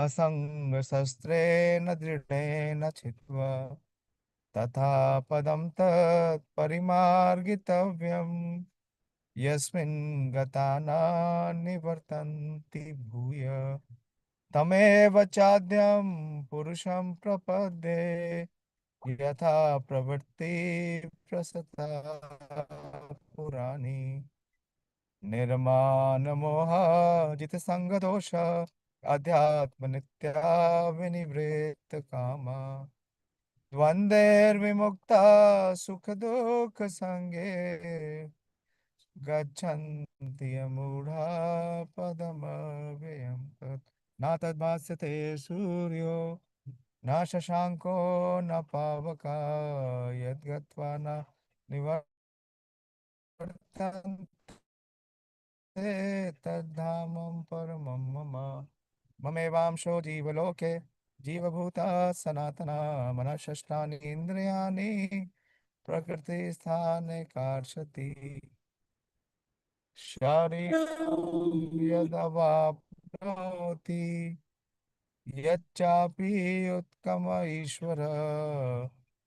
असङ्गशस्त्रेण दृढेन छित्त्वा तथा पदं तत् परिमार्गितव्यम् यस्मिन् गता न निवर्तन्ति भूय तमेव चाद्यं पुरुषं प्रपद्ये यथा प्रवृत्ति प्रसता पुराणी निर्मानमोह जितसङ्गदोष अध्यात्मनित्या विनिवृत्त कामा द्वन्द्वैर्विमुक्ता सुखदुःखसङ्गे गच्छन्ति यमूढा पदमव्ययं तत् न तद्भास्यते सूर्यो न शशाङ्को न पावका यद्गत्वा न निवर्तन्ते तद्धामं परमं मम ममेवांशो जीवलोके जीवभूता सनातना मनःषष्ठानि इन्द्रियाणि प्रकृतिस्थाने कार्षति शरीरं यदवाप्नोति यच्चापि उत्कम ईश्वर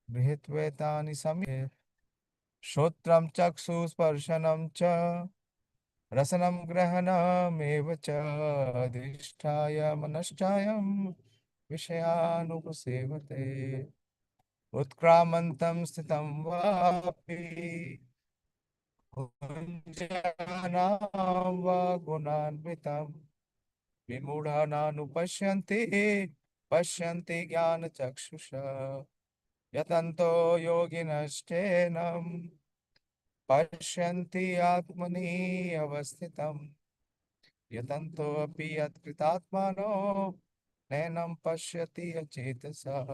गृहीत्वेतानि सम्ये श्रोत्रं चक्षुस्पर्शनं च रसनं ग्रहणमेव च अधिष्ठाय मनश्चायं विषयानुपसेवते उत्क्रामन्तं स्थितं वापि भुञ्जनां वा गुणान्वितं विमूढानानुपश्यन्ति पश्यन्ति ज्ञानचक्षुषा यतन्तो योगिनश्चैनं पश्यन्ति आत्मनि अवस्थितं यतन्तोऽपि यत्कृतात्मानो नैनं पश्यति अचेतसः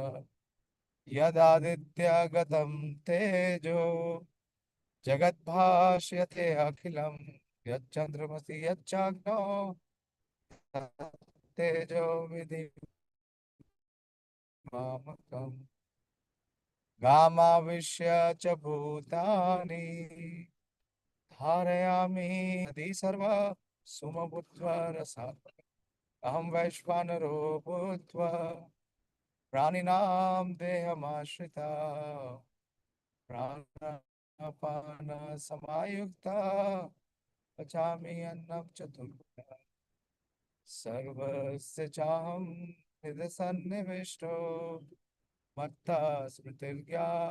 यदादित्यगतं तेजो जगद्भाष्यते अखिलं यच्चन्द्रमसि यच्चाग्नो तेजो विधि मामकम् गामाविश्य च भूतानि धारयामि नदी सर्वा सुमभूत्वा रसात्मकम् अहं वैश्वानरो भूत्वा प्राणिनां देहमाश्रिता प्राणापान समायुक्ता पचामि अन्नं चतुर्विधं सर्वस्य चाहं हृदि सन्निविष्टो मत्ता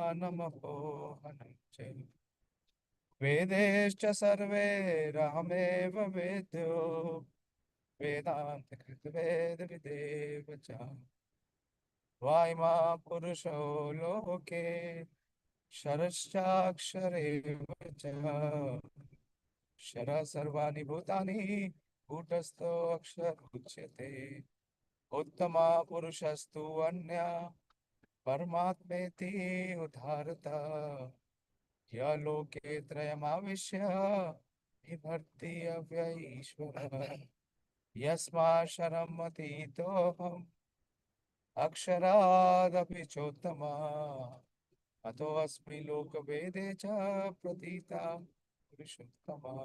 स्मृतिर्ज्ञानमपोहनं च वेदैश्च सर्वैरहमेव वेद्यो वेदान्तकृतवेदविदेव च वायुमा पुरुषो लोके क्षरश्चाक्षरेव च क्षरः सर्वाणि भूतानि कूटस्थो अक्षर उच्यते उत्तमा पुरुषस्तु अन्या परमात्मेति उदारता य लोके त्रयमाविश्य बिभर्ति अव्यय ईश्वरः यस्माक्षरम् अतीतोऽहम् अक्षरादपि चोत्तमा अतोऽस्मि लोकवेदे च प्रतीता पुरुषोत्तमा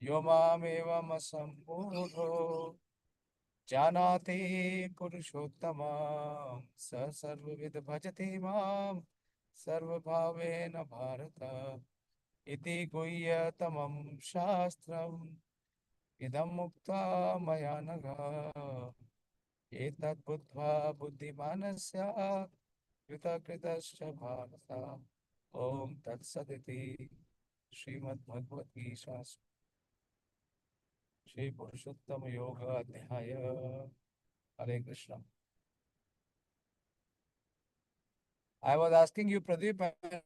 यो मामेवमसम्मूढो जानाति पुरुषोत्तमा स सर्वविद भजति मां सर्वभावेन भारत इति गुह्यतमं शास्त्रम् इदं मुक्त्वा मया नघ एतत् बुद्ध्वा बुद्धिमानस्य कृतकृतश्च भारत ओम तत्सदिति श्रीमद्भगवद्गीतासु श्री पुरुषोत्तम योग अध्याय हरे Krishna I was asking you, Pradeep, and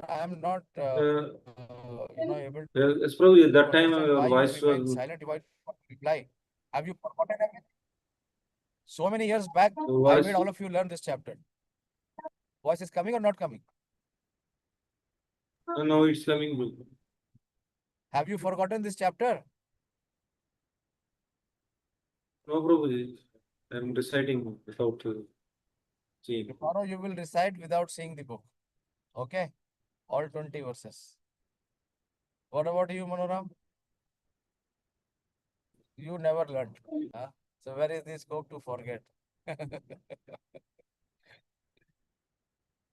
I am not, able It's probably at to that time understand your why you voice remain was. silent. You reply. Have you forgotten everything? So many years back, Your I voice. made all of you learn this chapter. Voice is coming or not coming? No, it's coming. Have you forgotten this chapter? No, Prabhuji. I'm reciting without seeing. Tomorrow you will recite without seeing the book. Okay? All 20 verses. What about you, Manoram? You never learned. Huh? So where is the scope to forget?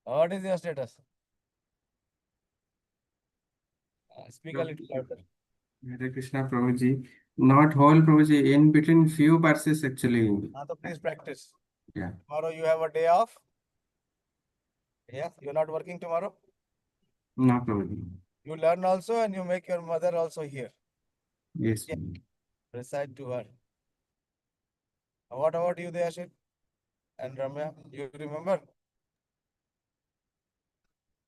What is your status? Speak a little louder. Hare Krishna Prabhuji. Not whole Prabhuji, in between few verses actually. So please practice. Yeah. Tomorrow you have a day off. Yeah, you're not working tomorrow. No Prabhuji. You learn also and you make your mother also here. Yes. Yeah. Recite to her. What about you, Deyashit and Ramya? You remember?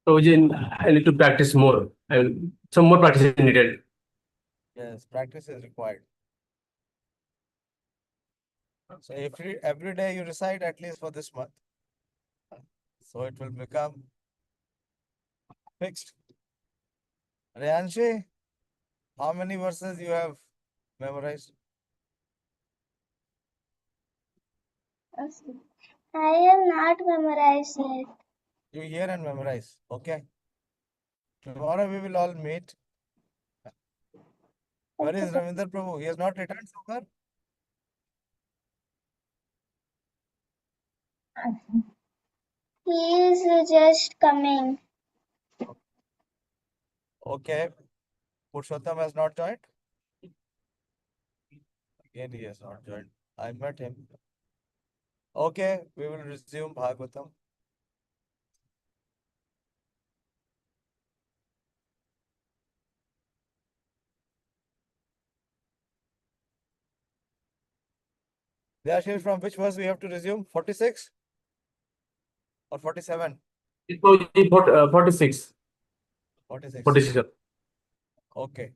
So Jin, I need to practice more. I will, some more practice is needed. Yes, practice is required. So every day you recite at least for this month. So it will become fixed. Rehanshi, how many verses you have memorized? I have not memorized yet. You hear and memorize. Okay. Tomorrow we will all meet. Where is Ravinder Prabhu? He has not returned so far. He is just coming. Okay. Purushottam has not joined. Again, he has not joined. I met him. Okay, we will resume Bhagavatam. Deyashish, from which verse we have to resume? 46 or 47? So Jin, 46. 46. 46. Okay.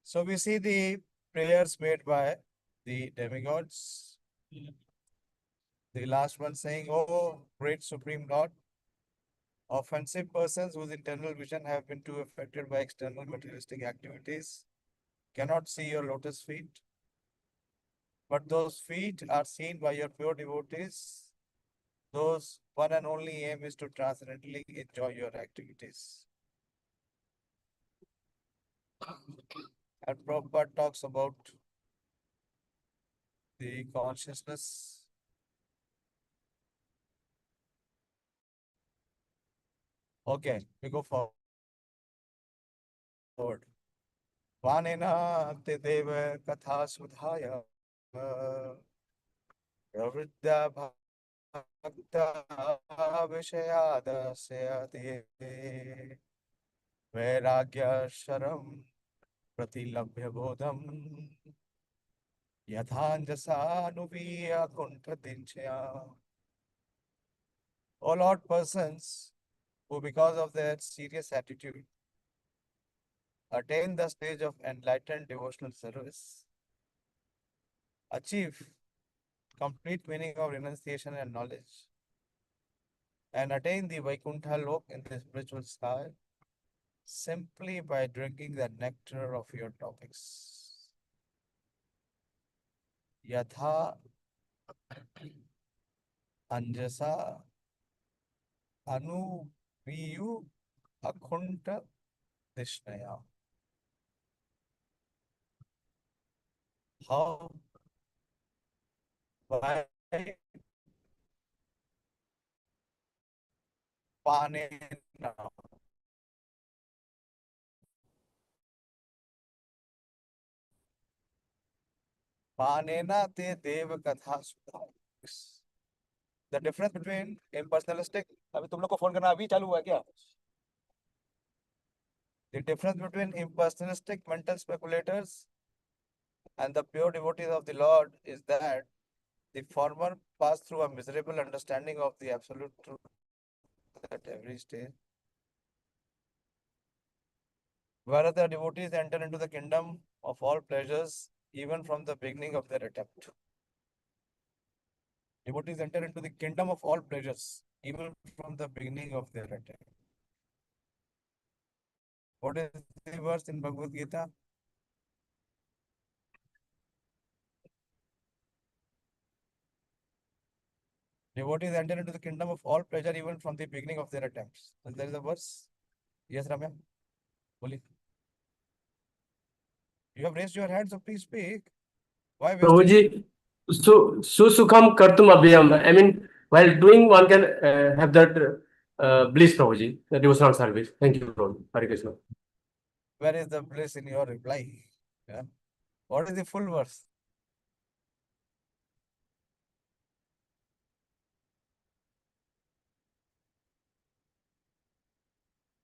So we see the prayers made by the demigods. The last one saying, "Oh, great Supreme Lord, offensive persons whose internal vision have been too affected by external materialistic activities cannot see your lotus feet, but those feet are seen by your pure devotees. Those one and only aim is to transcendently enjoy your activities." And Prabhupada talks about the consciousness. Okay, we go forward. Vanena te deva katha sudhaya pravridya bhakta vishayadasya vairagya sharam pratilabhya bodham yathanjasa nuviya kuntadinchya. All odd persons who, because of their serious attitude, attain the stage of enlightened devotional service, achieve complete meaning of renunciation and knowledge, and attain the Vaikuntha Lok in the spiritual sky simply by drinking the nectar of your topics. Yatha Anjasa Anu Viyu Akunta Dishnaya. How by Panena. Panena te Deva Katha Sudha. The difference between impersonalistic, अभी तुम लोग को phone करना अभी चालू हुआ है क्या? The difference between impersonalistic mental speculators and the pure devotees of the Lord is that the former pass through a miserable understanding of the absolute truth at every stage, whereas the devotees enter into the kingdom of all pleasures even from the beginning of their attempt. Devotees enter into the kingdom of all pleasures even from the beginning of their attempt. What is the verse in Bhagavad Gita? Devotees enter into the kingdom of all pleasure even from the beginning of their attempts. And there is a verse. Yes, Ramya. Boli. You have raised your hand, so please speak. Why wasting? Prabhuji, susukham kartum abhyam. I mean, while doing, one can have that bliss, Prabhuji, the devotional service. Thank you, Prabhuji. Hare Krishna. Where is the bliss in your reply? Yeah. What is the full verse?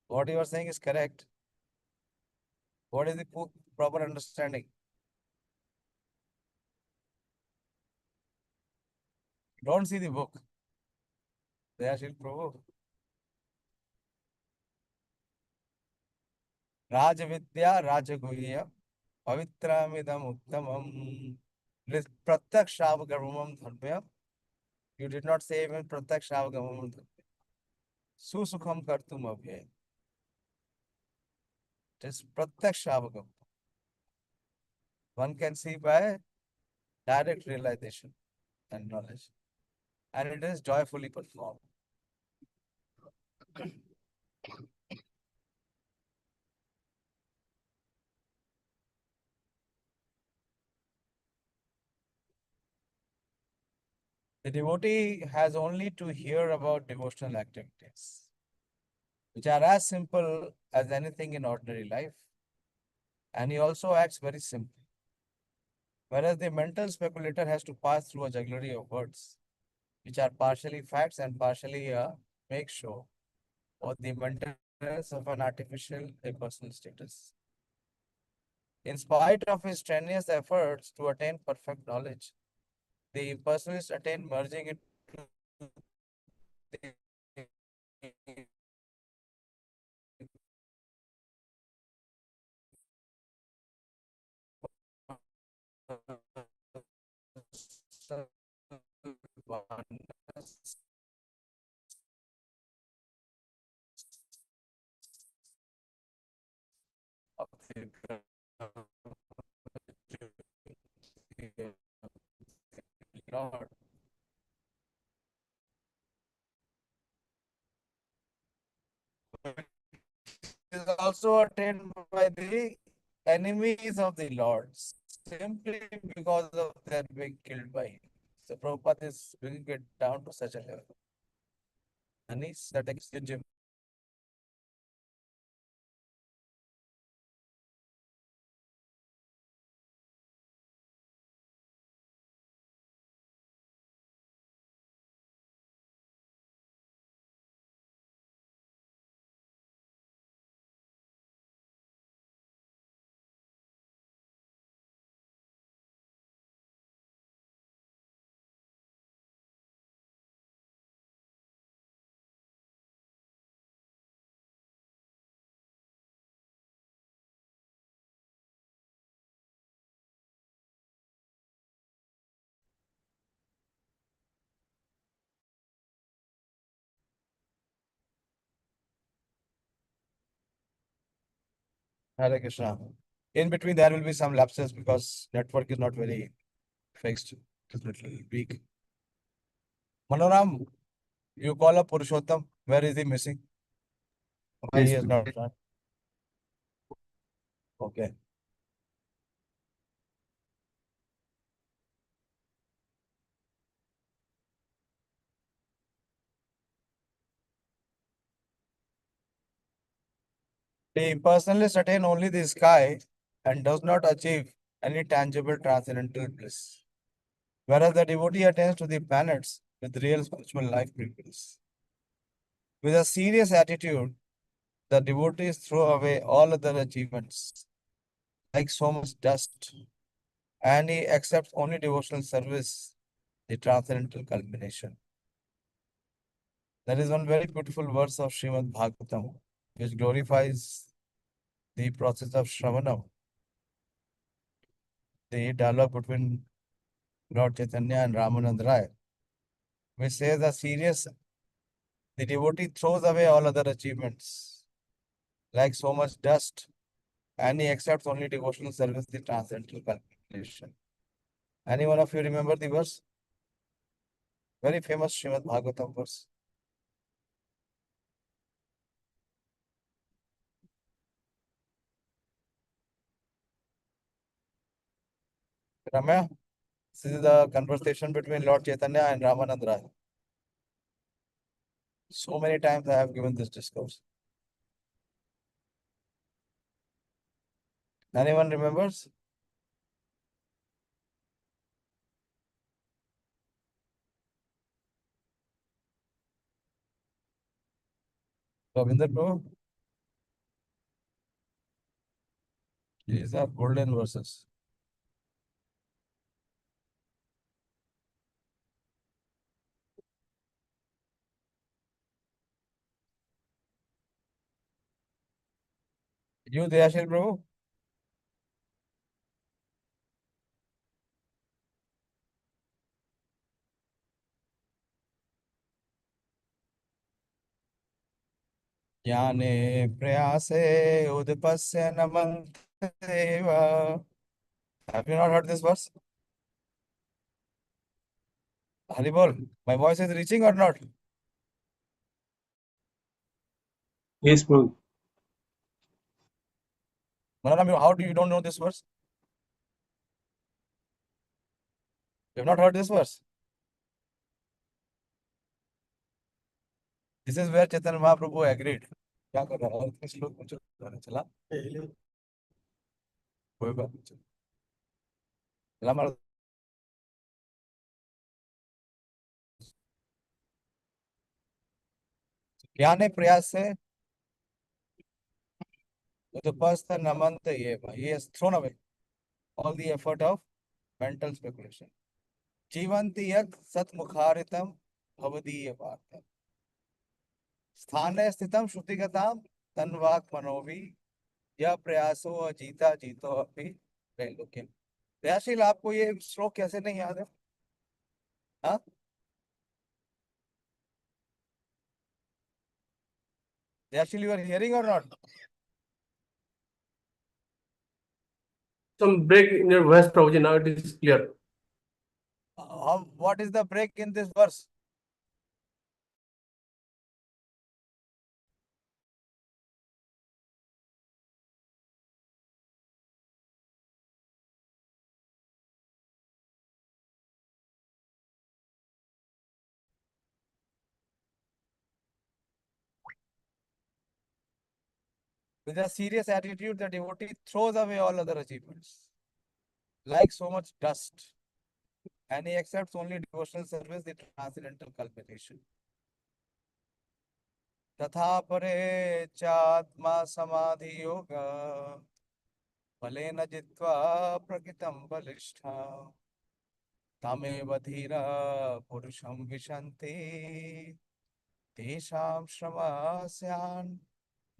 What you are saying is correct. What is the proper understanding? Don't see the book. Dayashil Prabhu. Rajavidya Rajaguhya Pavitramidam Uttamam Pratyakshavagamam Dharmya. You did not say even Pratyakshavagamam Dharmya. Susukham Kartum Abhyay. It is Pratyakshavagamam. One can see by direct realization and knowledge. And it is joyfully performed. The devotee has only to hear about devotional activities, which are as simple as anything in ordinary life, and he also acts very simply. Whereas the mental speculator has to pass through a jugglery of words, which are partially facts and partially a make show, or the maintenance of an artificial impersonal status. In spite of his strenuous efforts to attain perfect knowledge, the impersonalists attain merging into the oneness of the Lord. Is also attained by the enemies of the Lord simply because of their being killed by him. So Prabhupada is bringing it down to such a level. And he's that exchange. Hare Krishna. In between, there will be some lapses because network is not very fixed. It's a little weak. Manoram, you call up Purushottam. Where is he missing? Why he Yes, is not joined? Okay. The impersonalist attain only the sky and does not achieve any tangible transcendental bliss. Whereas the devotee attains to the planets with real spiritual life prequels. With a serious attitude, the devotees throw away all other achievements like so much dust, and he accepts only devotional service, the transcendental culmination. There is one very beautiful verse of Srimad Bhagavatam which glorifies the process of Shravanam, the dialogue between Lord Chaitanya and Ramanand Rai, which says the devotee throws away all other achievements like so much dust, and he accepts only devotional service, the transcendental culmination. Any one of you remember the verse? Very famous Srimad Bhagavatam verse. Ramya? This is the conversation between Lord Chaitanya and Ramanand Rai. So many times I have given this discourse. Anyone remembers? Ravinder Prabhu? These are golden verses. You, Dayashil Prabhu? ज्ञाने प्रयासे उदपस्य नमन्तेव. Have you not heard this verse? Haribol, my voice is reaching or not? Yes, Prabhu. Mananam, how do you don't know this verse? You have not heard this verse? This is where Chaitanya Mahaprabhu agreed. क्या कर रहा है? और इस श्लोक में चला कोई बात नहीं, चला मारो. ज्ञाने प्रयास से उदपस्थ नमन्त ये. He has thrown away all the effort of mental speculation. जीवन्ति यत् सत्मुखारितम भवदीय पार्थम. स्थाने स्थितम श्रुतिगताम तन्वाक मनोभि यह प्रयासो अजीता जीतो अपि त्रैलोक्यम. दयाशील, आपको ये श्लोक कैसे नहीं याद है? हाँ, दयाशील, you are hearing or not? Some break in your voice, Prabhuji. Now it is clear. What is the break in this verse? With a serious attitude, the devotee throws away all other achievements, like so much dust, and he accepts only devotional service, the transcendental culmination. तथा परे चात्मा समाधि योग बलेन जित्वा प्रकृतं बलिष्ठा तमेव धीरा पुरुषं विशन्ति तेषां श्रमस्यान्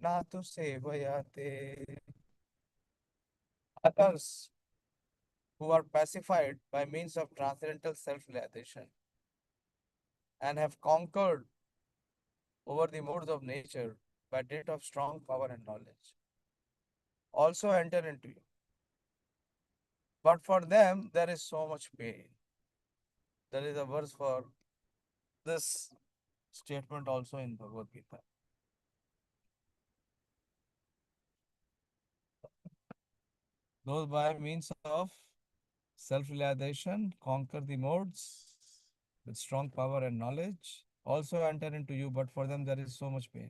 Naatu सेवयते. Others who are pacified by means of transcendental self-realization and have conquered over the modes of nature by dint of strong power and knowledge also enter into you. But for them, there is so much pain. There is a verse for this statement also in Bhagavad Gita. Those by means of self-realization conquer the modes with strong power and knowledge also enter into you, but for them there is so much pain.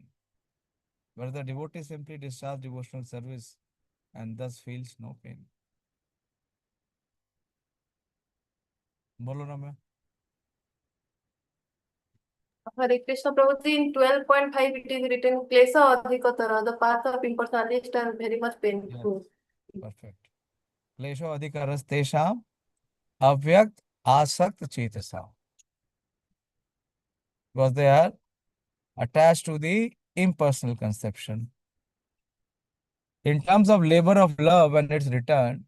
Where the devotee simply discharge devotional service and thus feels no pain. Bolo Ramya. Hare Krishna Prabhuji, in 12.5 it is written, Klesa Adhikatara, the path of impersonalist are very much painful. Perfect. Klesho adhikaras tesham avyakt asakt chetasam. Because they are attached to the impersonal conception. In terms of labor of love and its return,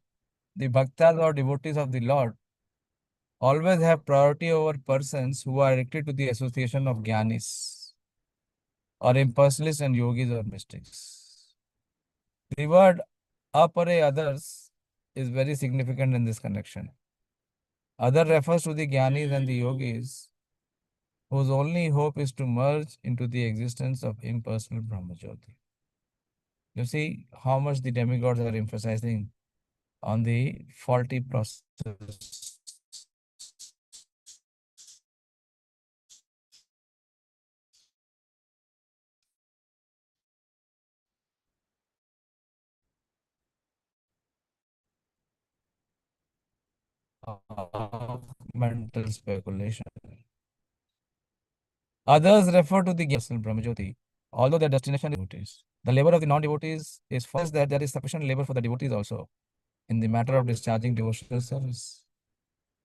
the bhaktas or devotees of the Lord always have priority over persons who are addicted to the association of jnanis or impersonalists and yogis or mystics. The word apare, others, is very significant in this connection. Other refers to the jnanis and the yogis whose only hope is to merge into the existence of impersonal Brahmajyoti. You see how much the demigods are emphasizing on the faulty process of mental speculation. Others refer to the Brahmajyoti, although their destination is devotees. The labor of the non-devotees is first that there is sufficient labor for the devotees also in the matter of discharging devotional service.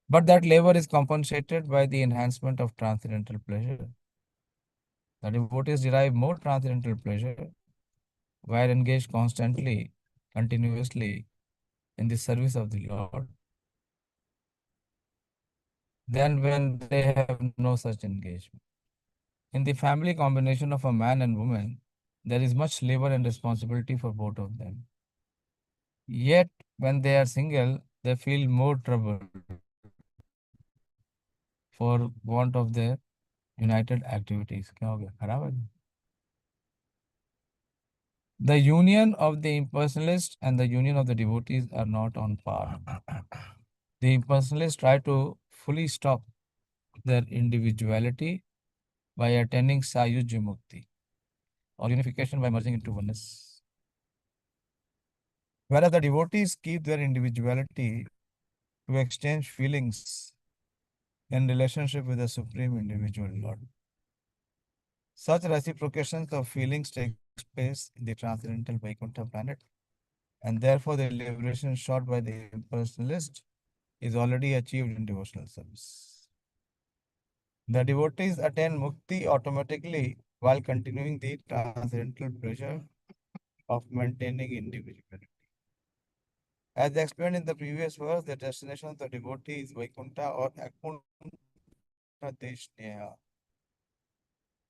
But that labor is compensated by the enhancement of transcendental pleasure. The devotees derive more transcendental pleasure while engaged constantly, continuously in the service of the Lord than when they have no such engagement. In the family combination of a man and woman, there is much labor and responsibility for both of them. Yet, when they are single, they feel more trouble for want of their united activities. क्या हो गया? खराब है? The union of the impersonalist and the union of the devotees are not on par. The impersonalists try to fully stop their individuality by attaining Sayuj Mukti or unification by merging into oneness. Whereas the devotees keep their individuality to exchange feelings in relationship with the Supreme Individual Lord. Such reciprocations of feelings take place in the transcendental Vaikuntha planet, and therefore the liberation sought by the impersonalist is already achieved in devotional service. The devotees attain mukti automatically while continuing the transcendental pleasure of maintaining individuality. As explained in the previous verse, the destination of the devotee is Vaikuntha or Akuntha Deshneha,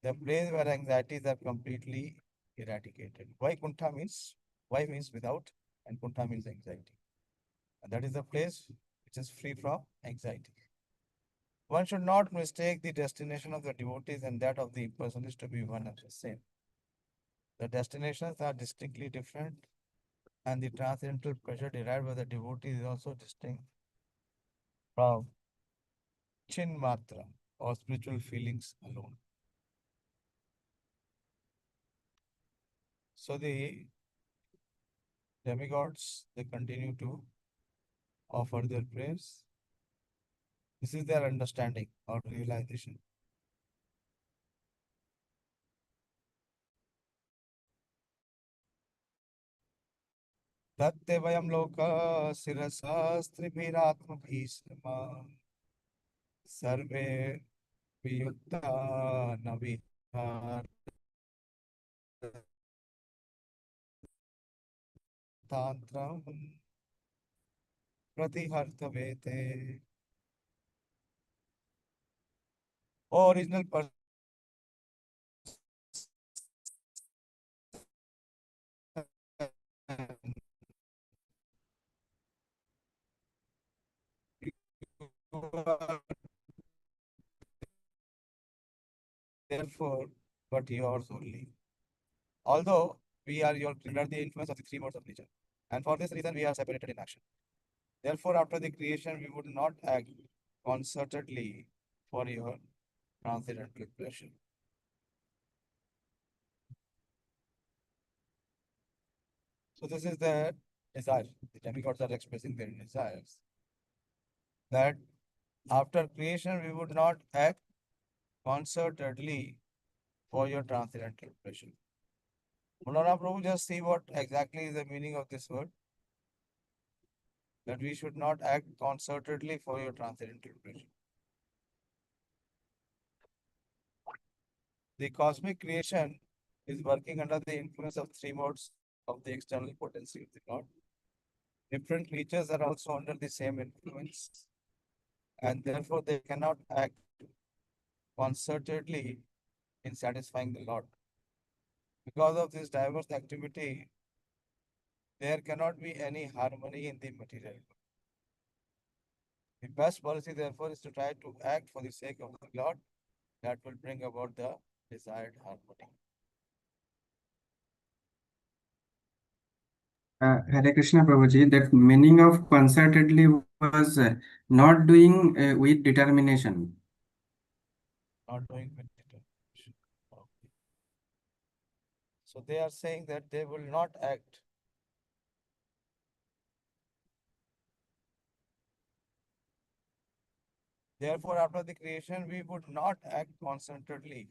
the place where anxieties are completely eradicated. Vaikuntha means, Vai means without, and Kuntha means anxiety. And that is the place which is free from anxiety. One should not mistake the destination of the devotees and that of the impersonalist to be one and the same. The destinations are distinctly different, and the transcendental pleasure derived by the devotee is also distinct from chin matra or spiritual feelings alone. So the demigods, they continue to offer their prayers. This is their understanding or realization. Tatte vayam loka sirasasтрibhiratma bhisma sarve viyutta navihar tantram pratihartavete. Original person therefore, but yours only. Although we are under the influence of the three modes of nature, and for this reason we are separated in action. Therefore, after the creation, we would not act concertedly for your transcendental pleasure. So this is the desire. The demigods are expressing their desires that after creation we would not act concertedly for your transcendental pleasure. Mulana Prabhu, just see what exactly is the meaning of this word. That we should not act concertedly for your transcendental pleasure. The cosmic creation is working under the influence of three modes of the external potency of the God. Different creatures are also under the same influence, and therefore they cannot act concertedly in satisfying the Lord. Because of this diverse activity, there cannot be any harmony in the material world. The best policy, therefore, is to try to act for the sake of the Lord that will bring about the desired harmony. Hare Krishna Prabhuji, that meaning of concertedly was not doing with determination. Not doing with determination. Okay. So they are saying that they will not act Therefore, after the creation, we would not act concentratedly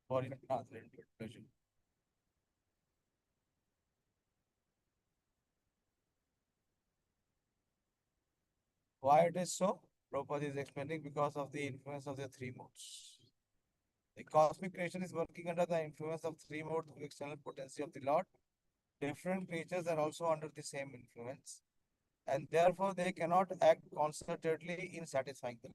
for transcendental pleasure. Why it is so? Prabhupada is explaining because of the influence of the three modes. The cosmic creation is working under the influence of three modes of external potency of the Lord. Different creatures are also under the same influence, and therefore they cannot act concertedly in satisfying them.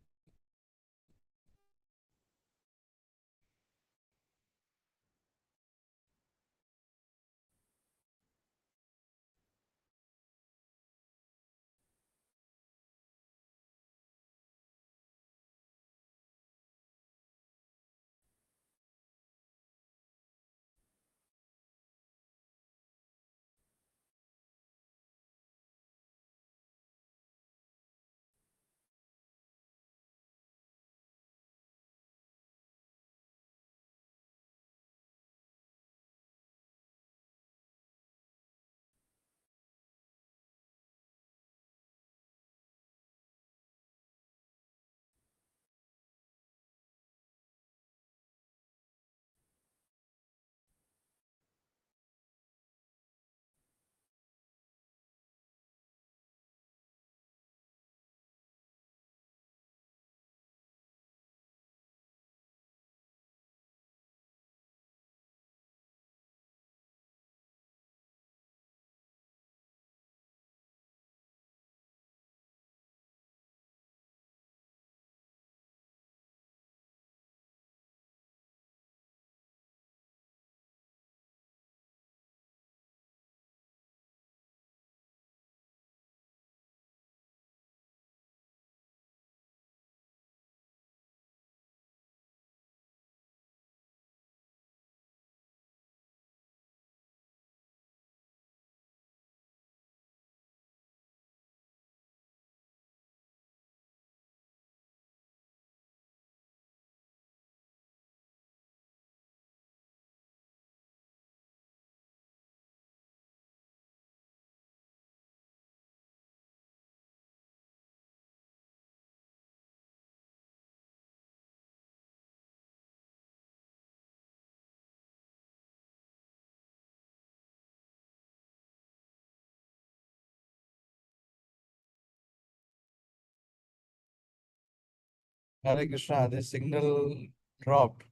Hare Krishna, the signal dropped.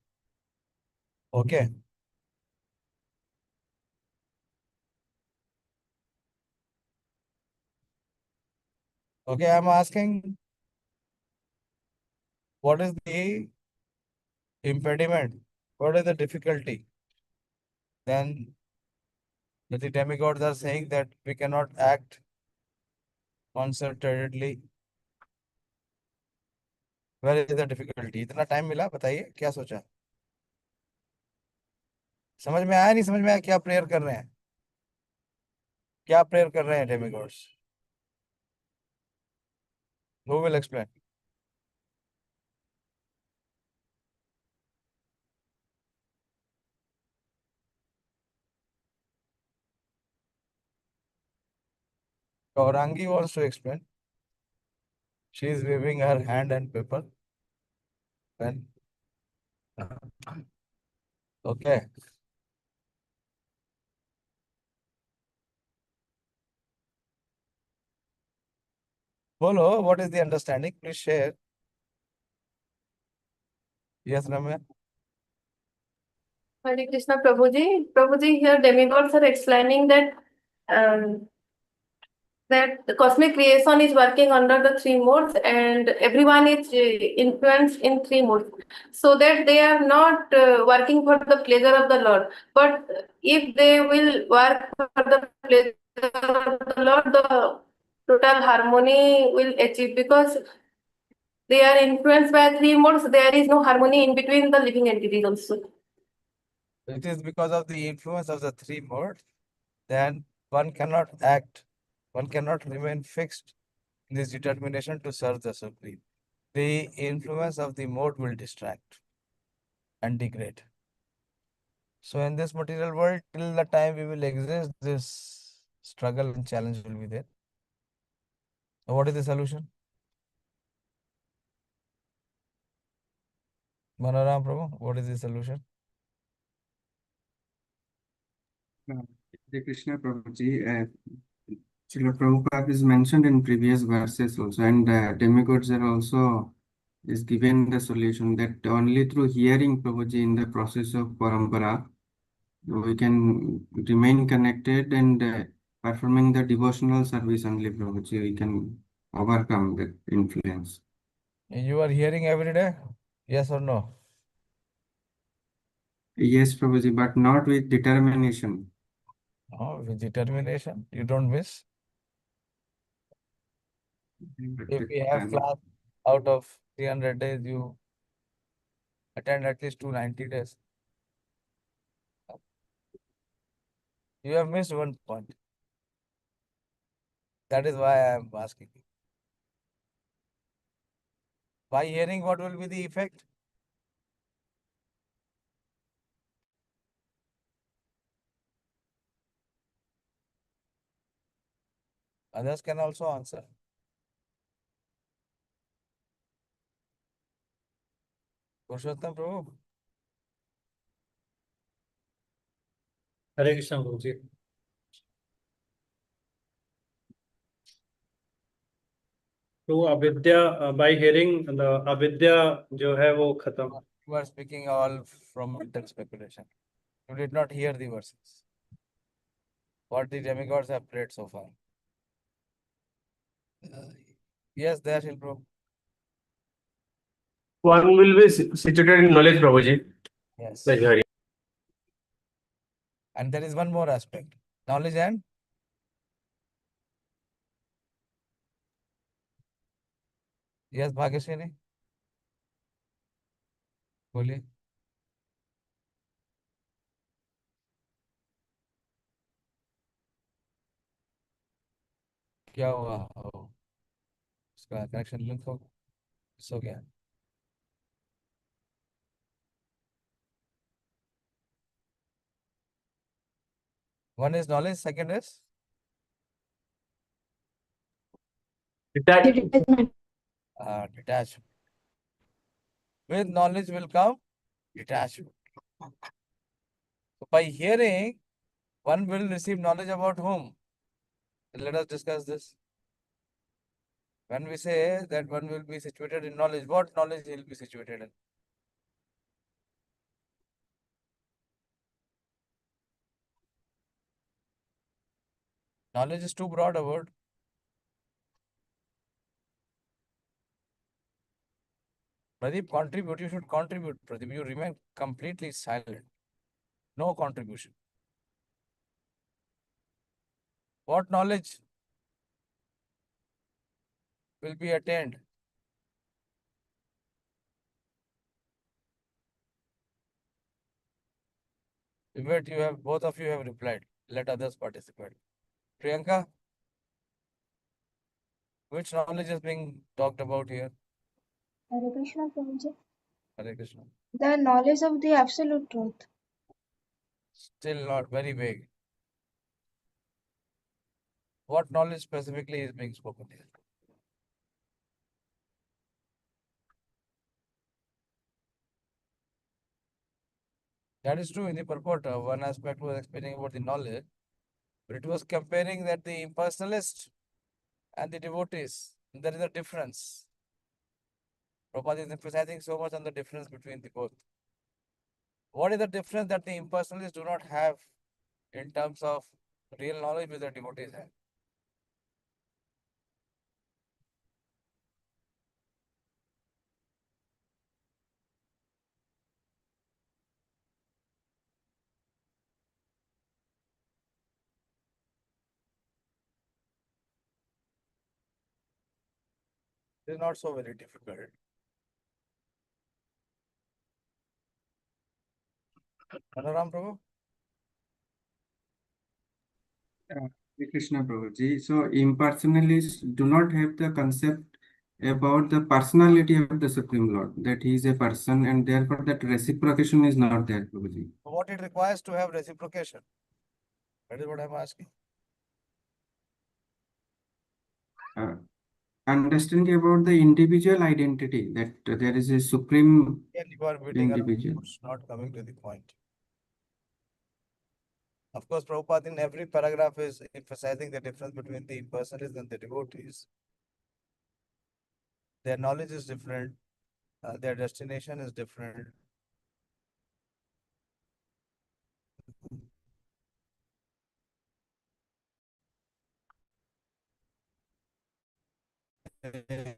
Okay. Okay, I'm asking, what is the impediment? What is the difficulty? Then the demigods are saying that we cannot act concertedly. Where is the difficulty? इतना time मिला, बताइए क्या सोचा? समझ में आया, नहीं समझ में आया? क्या प्रेयर कर रहे हैं? क्या प्रेयर कर रहे हैं demigods? Who will explain? Gaurangi wants to explain. She is waving her hand and paper. Pen. Okay. Bolo, what is the understanding? Please share. Yes, Ramya. Hare Krishna, Prabhuji. Prabhuji, here demigods are explaining um, that the cosmic creation is working under the three modes and everyone is influenced in three modes, so that they are not working for the pleasure of the Lord. But if they will work for the pleasure of the Lord, the total harmony will achieve, because they are influenced by three modes. There is no harmony in between the living entities also. It is because of the influence of the three modes, then one cannot act, one cannot remain fixed in this determination to serve the Supreme. The influence of the mode will distract and degrade. So in this material world, till the time we will exist, this struggle and challenge will be there. So what is the solution? Manoram Prabhu, what is the solution? Hare Krishna Prabhuji, Srila Prabhupada is mentioned in previous verses also, and demigods are also is given the solution that only through hearing Prabhuji in the process of parampara, we can remain connected and performing the devotional service only, Prabhuji, we can overcome that influence. You are hearing every day? Yes or no? Yes, Prabhuji, but not with determination. No, with determination, you don't miss. If we have class out of 300 days, you attend at least 290 days. You have missed one point. That is why I am asking you. By hearing, what will be the effect? Others can also answer. Purushottam Prabhu, हरे कृष्ण प्रभु जी। तो अविद्या bye hearing अविद्या जो है वो खत्म। you are speaking all from mental speculation. You did not hear the verses. What the demigods have prayed so far. Yes, there shall Prabhu. One will be situated in knowledge, Prabhuji. Yes. Like hearing. And there is one more aspect. Knowledge and yes, Bhageshwari. बोलिए. क्या हुआ? उसका connection link हो गया. One is knowledge, second is Detachment. detachment. With knowledge will come detachment. So by hearing, one will receive knowledge about whom? Let us discuss this. When we say that one will be situated in knowledge, what knowledge he will be situated in? Knowledge is too broad a word. Pradeep, contribute. You should contribute, Pradeep. You remain completely silent. No contribution. What knowledge will be attained? Wait, both of you have replied. Let others participate. Priyanka, which knowledge is being talked about here? Hare Krishna Prabhuji. Hare Krishna. The knowledge of the absolute truth. Still not very vague. What knowledge specifically is being spoken here? That is true in the purport. One aspect was explaining about the knowledge, but it was comparing that the impersonalist and the devotees, there is a difference. Prabhupada is emphasizing so much on the difference between the both. What is the difference that the impersonalists do not have in terms of real knowledge which the devotees have? It is not so very difficult. Manoram Prabhu? Hare Krishna Prabhuji. So impersonalists do not have the concept about the personality of the Supreme Lord, that he is a person and therefore that reciprocation is not there, Prabhuji. What it requires to have reciprocation? That is what I am asking. understanding about the individual identity, that there is a supreme And you are beating around the individual. bush, not coming to the point. Of course, Prabhupada in every paragraph is emphasizing the difference between the impersonalists and the devotees. Their knowledge is different, their destination is different. They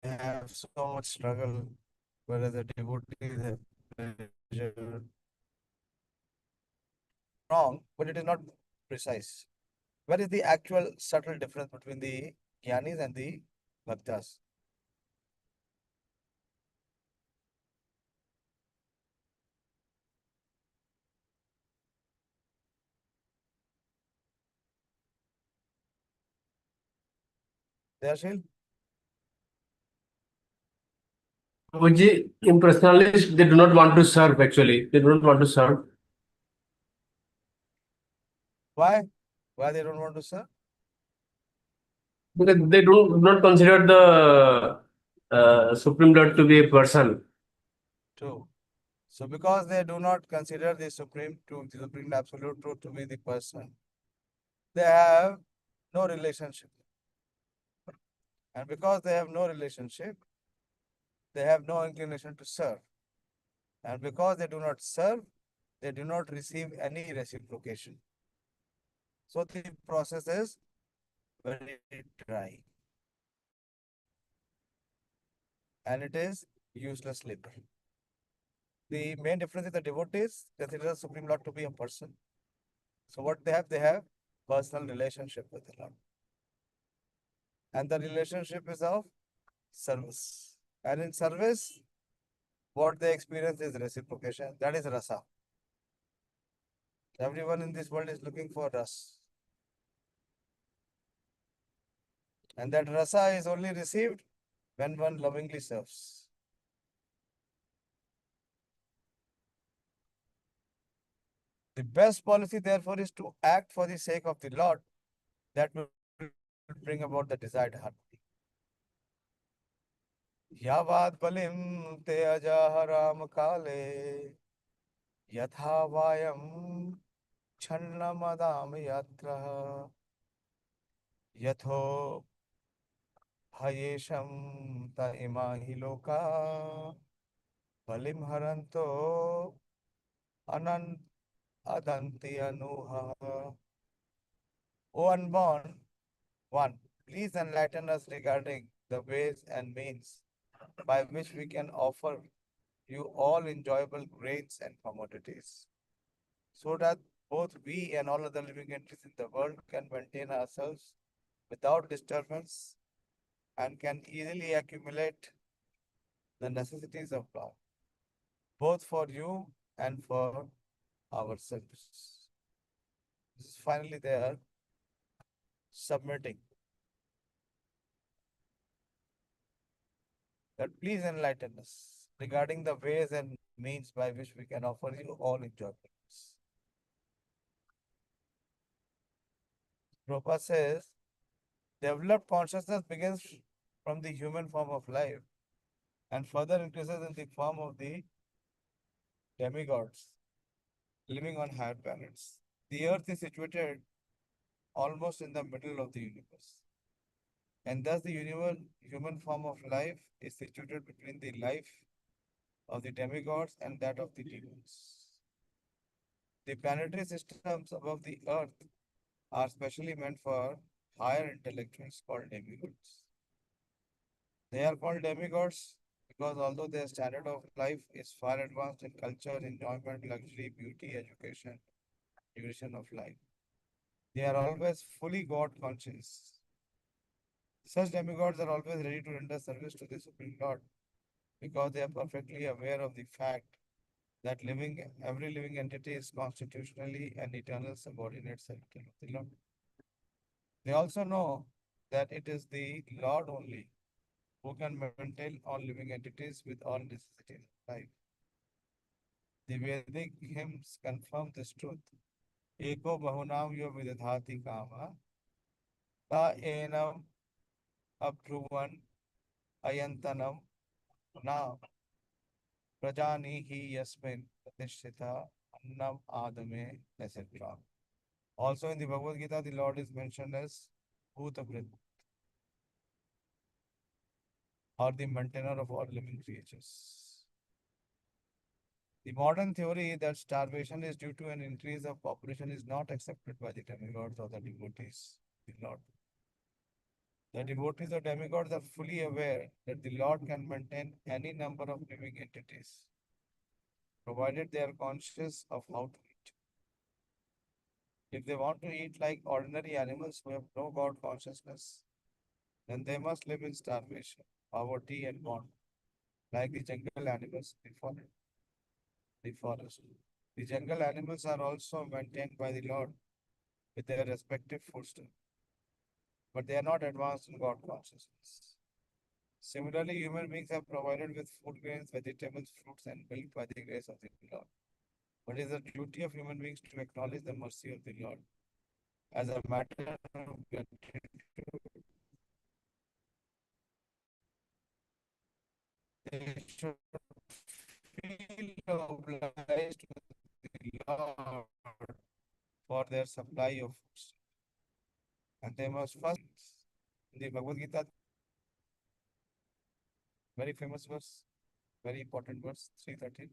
have so much struggle, whereas the devotees have pleasure. Wrong, but it is not precise. What is the actual subtle difference between the Jnanis and the Bhaktas? Dayashil? Prabhuji, in personalists, they do not want to serve actually. They do not want to serve. Why? Why they don't want to serve? Because they do not consider the Supreme Lord to be a person. True. So because they do not consider the Supreme Truth, the Supreme Absolute Truth to be the person, they have no relationship. And because they have no relationship, they have no inclination to serve. And because they do not serve, they do not receive any reciprocation. So the process is very dry. And it is useless labor. The main difference is the devotees consider the Supreme Lord to be a person. So what they have personal relationship with the Lord. And the relationship is of service. And in service, what they experience is reciprocation. That is rasa. Everyone in this world is looking for ras. And that rasa is only received when one lovingly serves. The best policy, therefore, is to act for the sake of the Lord. That will bring about the desired harmony. Yavad balim te ajaharam kale yatha vayam channamadam yatra yatho bhayesham ta imahi loka balim haranto anant adanti anuha. O unborn one, please enlighten us regarding the ways and means by which we can offer you all enjoyable grains and commodities, so that both we and all other living entities in the world can maintain ourselves without disturbance and can easily accumulate the necessities of life, both for you and for ourselves. This is finally they are submitting that please enlighten us regarding the ways and means by which we can offer you all enjoyments. Prabhupada says, developed consciousness begins from the human form of life and further increases in the form of the demigods living on higher planets. The earth is situated almost in the middle of the universe. And thus the human form of life is situated between the life of the demigods and that of the demons. The planetary systems above the earth are specially meant for higher intellectuals called demigods. They are called demigods because although their standard of life is far advanced in culture, enjoyment, luxury, beauty, education, duration of life, they are always fully God conscious. Such demigods are always ready to render service to the Supreme Lord because they are perfectly aware of the fact that every living entity is constitutionally an eternal subordinate servant of the Lord. They also know that it is the Lord only who can maintain all living entities with all necessities of life. The Vedic hymns confirm this truth. Eko bahunam yo vidadhati kama ta enam Abhruvan Ayantanam Na Prajanihi Yasmin Pratishthita Annam Adame, etc. Also in the Bhagavad Gita, the Lord is mentioned as Bhutabhrit, or the maintainer of all living creatures. The modern theory that starvation is due to an increase of population is not accepted by the demigods or the devotees of the Lord. The devotees or demigods are fully aware that the Lord can maintain any number of living entities, provided they are conscious of how to eat. If they want to eat like ordinary animals who have no God consciousness, then they must live in starvation, poverty, and want, like the jungle animals in the forest. The jungle animals are also maintained by the Lord with their respective foodstuff, but they are not advanced in God consciousness. Similarly, human beings are provided with food grains, vegetables, fruits, and milk by the grace of the Lord. But it is the duty of human beings to acknowledge the mercy of the Lord. As a matter of gratitude, they should feel obliged to the Lord for their supply of food. And they must first, in the Bhagavad Gita, very famous verse, very important verse, 313.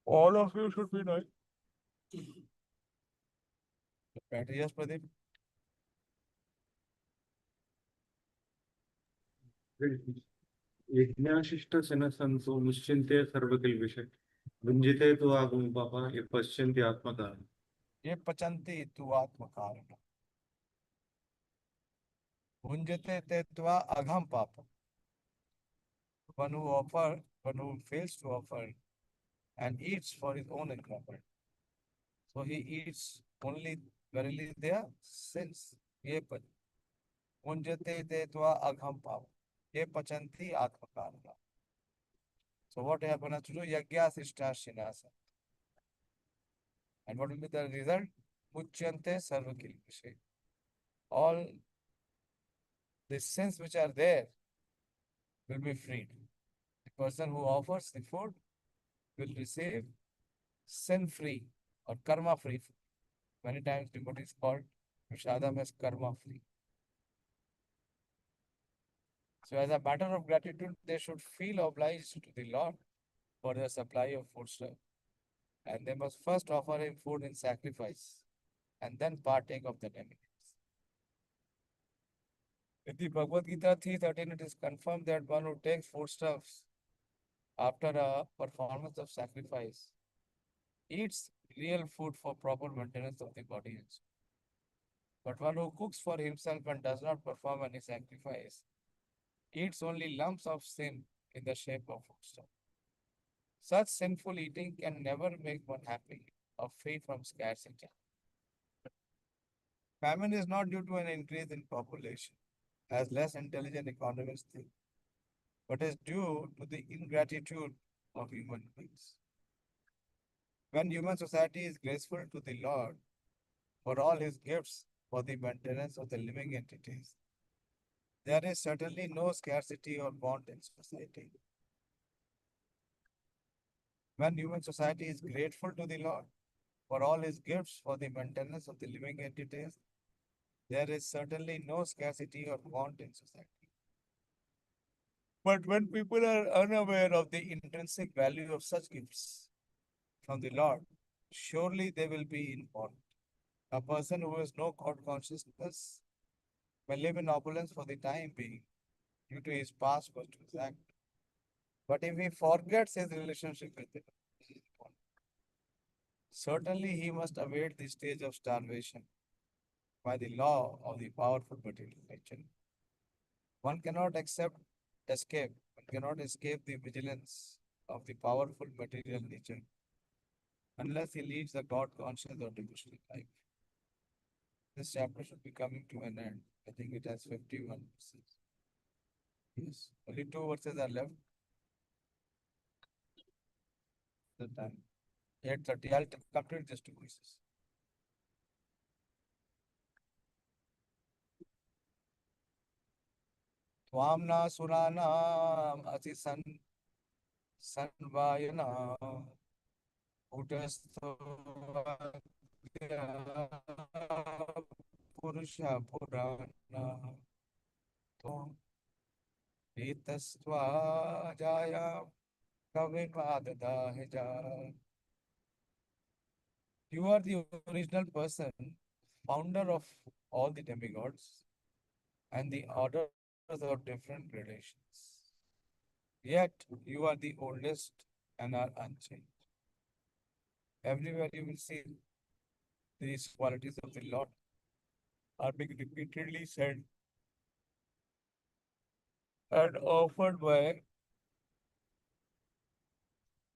All of you should be knowing. Yes, Pradeep. यज्ञाशिष्ट सेनसंसो निश्चिंते सर्वकिल्बिषे भुंजिते तु आगम पापा ये पश्यन्ति आत्मकारण ये पचन्ति तु आत्मकारण भुंजते ते त्वा अघम पाप. One who fails to offer and eats for his own enjoyment. So he eats only verily their sins. ये भुंजते ते त्वा अघम पाप. ये पचन्ति आत्मकारण. So what happens to do? Yagya sishta shinasa. And what will be the result? Muchyante sarvakilpishe. All the sins which are there will be freed. The person who offers the food will receive sin-free or karma-free food. Many times devotee is called Prashadam as karma-free. So as a matter of gratitude, they should feel obliged to the Lord for the supply of foodstuff. And they must first offer him food in sacrifice and then partake of the demigods. In the Bhagavad Gita 3:13, it is confirmed that one who takes foodstuffs after a performance of sacrifice eats real food for proper maintenance of the body and soul. But one who cooks for himself and does not perform any sacrifice eats only lumps of sin in the shape of foodstuff. Such sinful eating can never make one happy or free from scarcity. Famine is not due to an increase in population, as less intelligent economists think, but is due to the ingratitude of human beings. When human society is grateful to the Lord for all his gifts for the maintenance of the living entities, there is certainly no scarcity or want in society. When human society is grateful to the Lord for all his gifts for the maintenance of the living entities, there is certainly no scarcity or want in society. But when people are unaware of the intrinsic value of such gifts from the Lord, surely they will be in want. A person who has no God consciousness may live in opulence for the time being due to his past virtuous act. But if he forgets his relationship with it, certainly he must await the stage of starvation by the law of the powerful material nature. One cannot escape the vigilance of the powerful material nature unless he leads a God conscious or devotional life. This chapter should be coming to an end. I think it has 51 verses. Yes, only 2 verses are left. The time 8:30. I'll complete just 2 verses. Tvamna Suranam Ati Sanvayana Utastho Purusha Purana Tom Etasva Jaya Kavivadadaheja. You are the original person, founder of all the demigods and the orders of different gradations. Yet you are the oldest and are unchanged. Everywhere you will see these qualities of the Lord are being repeatedly said and offered by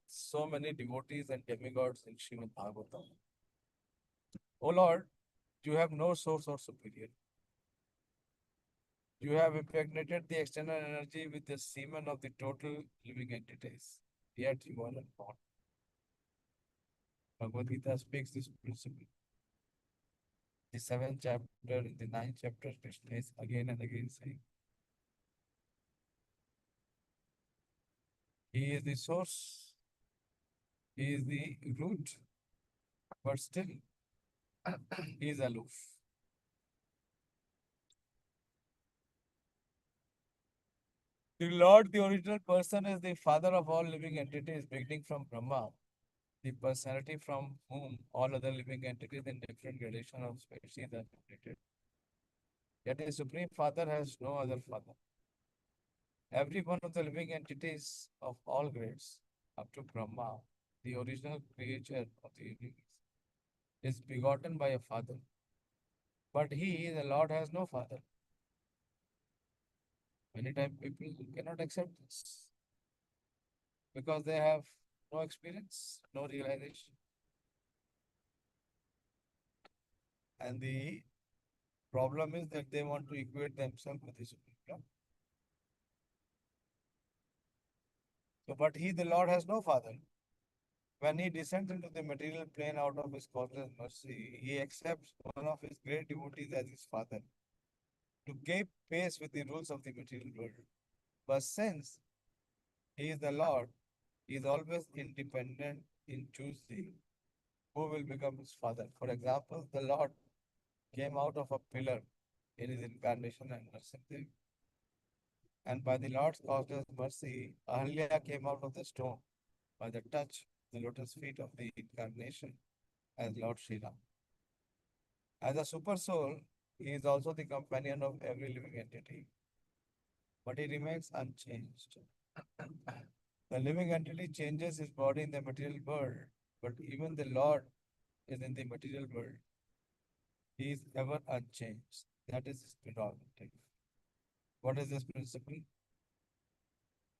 so many devotees and demigods in Srimad Bhagavatam. O Lord, you have no source or superior. You have impregnated the external energy with the semen of the total living entities, yet you are not born. Bhagavad Gita speaks this principle. The 7th chapter, in the 9th chapter, Krishna is again and again saying, He is the source, He is the root, but still He is aloof. The Lord, the original person, is the father of all living entities, beginning from Brahma, the personality from whom all other living entities in different gradation of species are created. Yet a Supreme Father has no other father. Every one of the living entities of all grades, up to Brahma, the original creature of the universe, is begotten by a father. But he, the Lord, has no father. Many times people cannot accept this because they have no experience, no realization. And the problem is that they want to equate themselves with the Supreme Lord. So, but he, the Lord, has no father. When he descends into the material plane out of his causeless mercy, he accepts one of his great devotees as his father to keep pace with the rules of the material world. But since he is the Lord, he is always independent in choosing who will become his father. For example, the Lord came out of a pillar in his incarnation and mercy. And by the Lord's causeless mercy, Ahalya came out of the stone by the touch of the lotus feet of the incarnation as Lord Sri Ram. As a super soul, he is also the companion of every living entity, but he remains unchanged. The living entity changes his body in the material world, but even the Lord is in the material world. He is ever unchanged. That is his prerogative. What is this principle?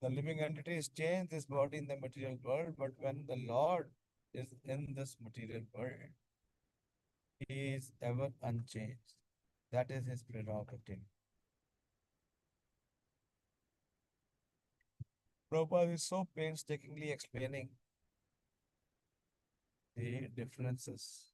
The living entity is changed his body in the material world, but when the Lord is in this material world, he is ever unchanged. That is his prerogative. Prabhupada is so painstakingly explaining the differences.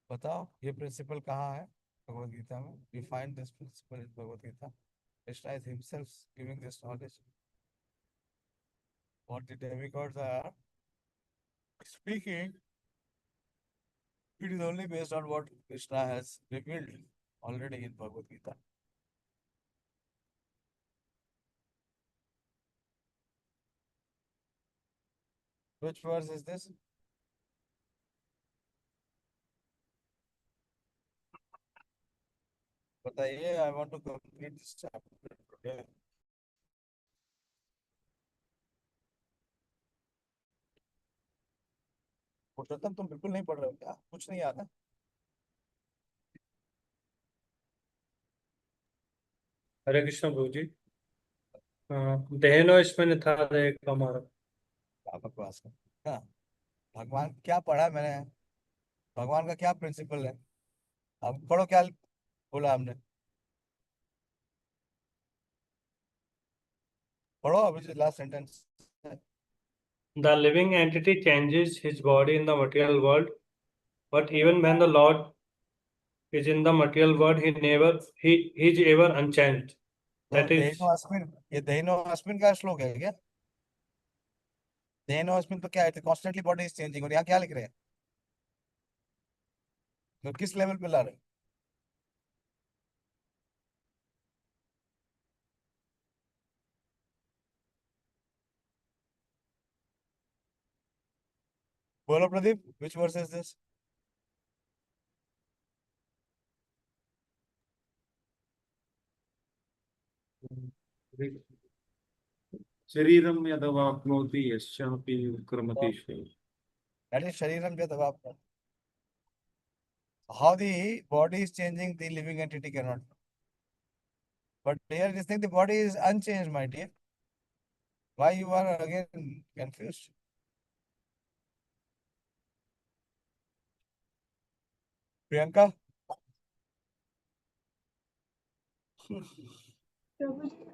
बताओ ये principal कहाँ है भगवद गीता में? We find this principle in Bhagavad Gita. Krishna is himself giving this knowledge. What the demigods are speaking, it is only based on what Krishna has revealed already in Bhagavad Gita. Which verse is this? बताइए, I want to complete this chapter today. पुरुषोत्तम तुम बिल्कुल नहीं पढ़ रहे हो क्या? कुछ नहीं आता? हरे कृष्ण प्रभु जी। देहनो इसमें था एक हमारा। क्या बकवास है? हाँ, भगवान क्या पढ़ा मैंने? भगवान का क्या प्रिंसिपल है? अब पढ़ो क्या बोला हमने? पढ़ो अभी last sentence. The living entity changes his body in the material world, but even when the Lord is in the material world, he is ever unchanged. That is देहिनो अस्मिन, ये देहिनो अस्मिन का श्लोक है क्या? देहिनो अस्मिन तो क्या है? कॉन्स्टेंटली बॉडी इज चेंजिंग, और यहाँ क्या लिख रहे हैं? तो किस लेवल पे ला रहे हैं? बोलो Pradeep, which verse is this? शरीरम यदवाप्नोति यश्चापि कर्मति शरीरम. That is Shariram Jatavapna. How the body is changing, the living entity cannot. But here this thing, the body is unchanged, my dear. Why you are again confused? Priyanka? Prabhu ji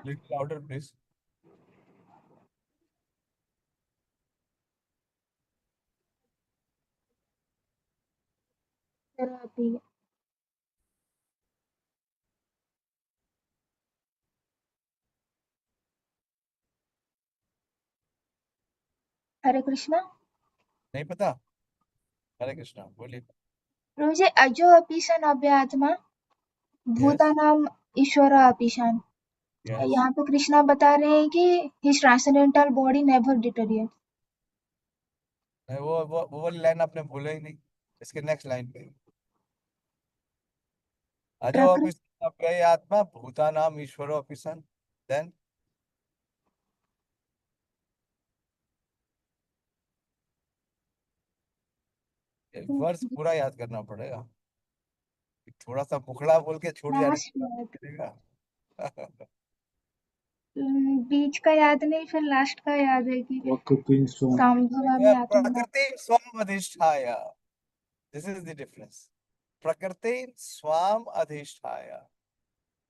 Little louder, please. आती है. हरे कृष्णा. नहीं पता? हरे कृष्णा, बोलिए. प्रभु जी अजो अपि सन अव्यात्मा भूतानाम ईश्वर अपि सन. Yes. यहाँ पे कृष्णा बता रहे हैं कि his transcendental body never deteriorates. नहीं, वो वाली लाइन आपने भूले ही नहीं. इसके नेक्स्ट लाइन पे अजो अपि अव्यय आत्मा भूतानाम ईश्वरो अपि सन. देन वर्स पूरा याद करना पड़ेगा. थोड़ा सा मुखड़ा बोल के छूट जाने लास्ट में पड़ेगा. बीच का याद नहीं, फिर लास्ट का याद है कि संभव में आत्मा. प्रकृति स्वम अधिष्ठाय. This is the difference. प्रकृति स्वम अधिष्ठाय.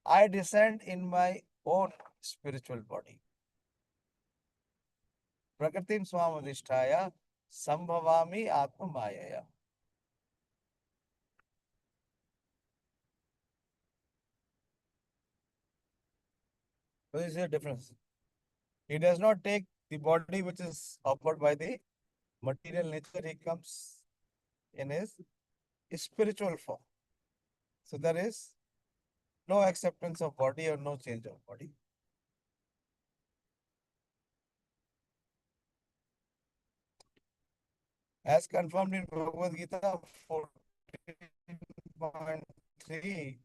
I descend in my own spiritual body. Prakritim swam adhisthaya sambhavami atma mayaya. So this is a difference. He does not take the body which is offered by the material nature. He comes in his spiritual form. So there is no acceptance of body or no change of body. As confirmed in Bhagavad Gita 14.3,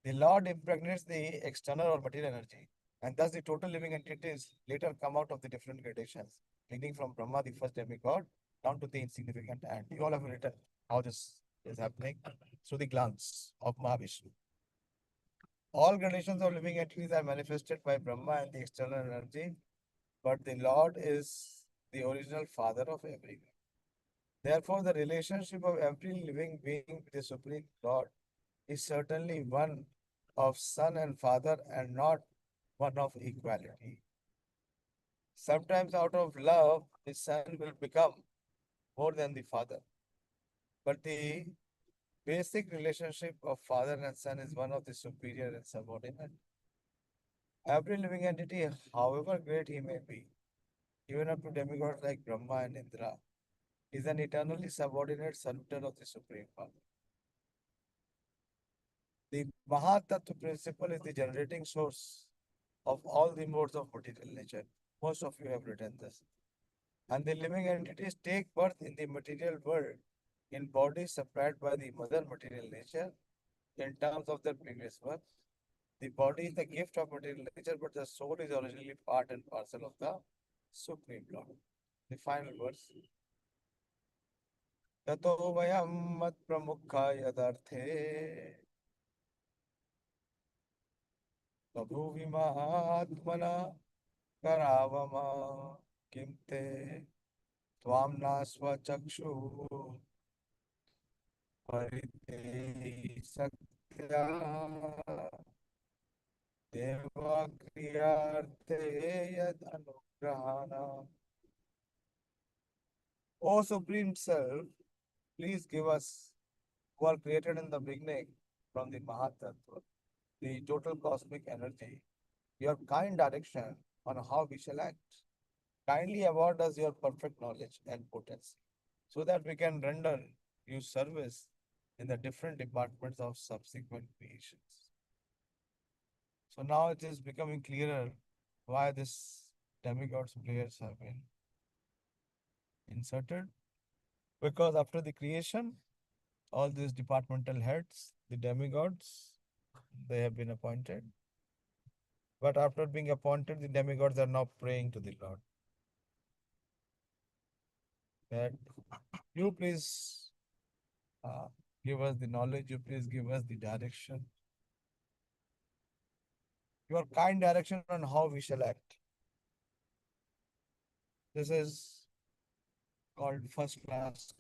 the Lord impregnates the external or material energy, and thus the total living entities later come out of the different gradations, beginning from Brahma, the first demigod, down to the insignificant ant. You all have written how this is happening through the glance of Mahavishnu. All gradations of living entities are manifested by Brahma and the external energy, but the Lord is the original father of everyone. Therefore, the relationship of every living being with the Supreme Lord is certainly one of son and father and not one of equality. Sometimes out of love, the son will become more than the father. But the basic relationship of father and son is one of the superior and subordinate. Every living entity, however great he may be, even up to demigods like Brahma and Indra, is an eternally subordinate servitor of the Supreme Father. The Mahatattva principle is the generating source of all the modes of material nature. Most of you have written this. And the living entities take birth in the material world in bodies supplied by the mother material nature in terms of their previous birth. The body is the gift of material nature, but the soul is originally part and parcel of the Supreme Lord. The final verse. ततो वयं मत्प्रमुखा यदर्थे बभूविमात्मना करावमा किं ते त्वां न स्वचक्षुः परिते Satya Deva Kriyarte Yad Anugrahana. O Supreme Self, please give us, who are created in the beginning from the Mahatattva, the total cosmic energy, your kind direction on how we shall act. Kindly award us your perfect knowledge and potency, so that we can render you service in the different departments of subsequent creations. So now it is becoming clearer why this demigod's prayers have been inserted. Because after the creation, all these departmental heads, the demigods, they have been appointed. But after being appointed, the demigods are now praying to the Lord. That you please give us the knowledge, you please give us the direction. Your kind direction on how we shall act. This is called first class.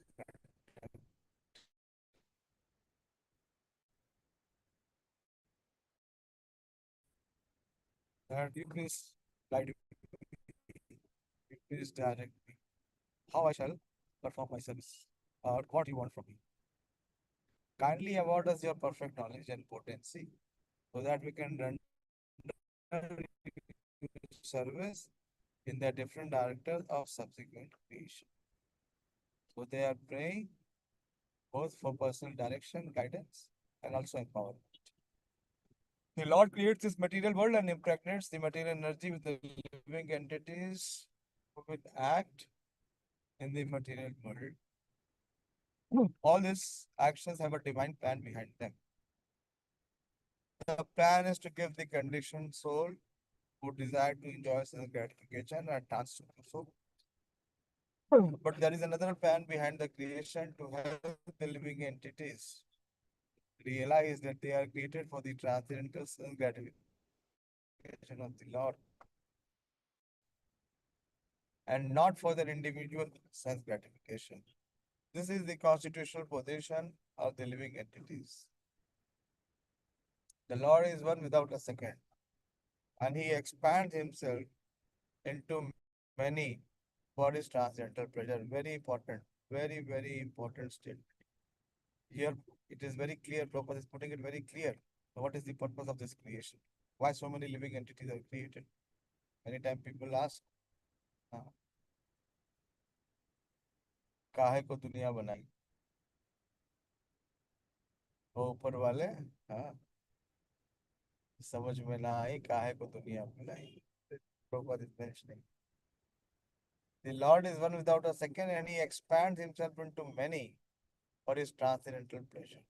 That you please guide me, you please direct me. How I shall perform my service, or what you want from me. Kindly award us your perfect knowledge and potency, so that we can render service in the different directors of subsequent creation. So they are praying both for personal direction, guidance, and also empowerment. The Lord creates this material world and impregnates the material energy with the living entities who will act in the material world. All these actions have a divine plan behind them. The plan is to give the conditioned soul who desire to enjoy sense gratification a chance to do so. But there is another plan behind the creation to help the living entities realize that they are created for the transcendental sense gratification of the Lord and not for their individual sense gratification. This is the constitutional position of the living entities. The Lord is one without a second, and he expands himself into many for his transcendental pleasure. Very important, very important statement. Here it is very clear, Prabhupada is putting it very clear. What is the purpose of this creation? Why so many living entities are created? Anytime people ask, काहे को दुनिया बनाई? वो ऊपर वाले हाँ समझ में ना आई काहे को दुनिया बनाई. Prabhupada is mentioning. The Lord is one without a second, and he expands himself into many for his transcendental pleasure.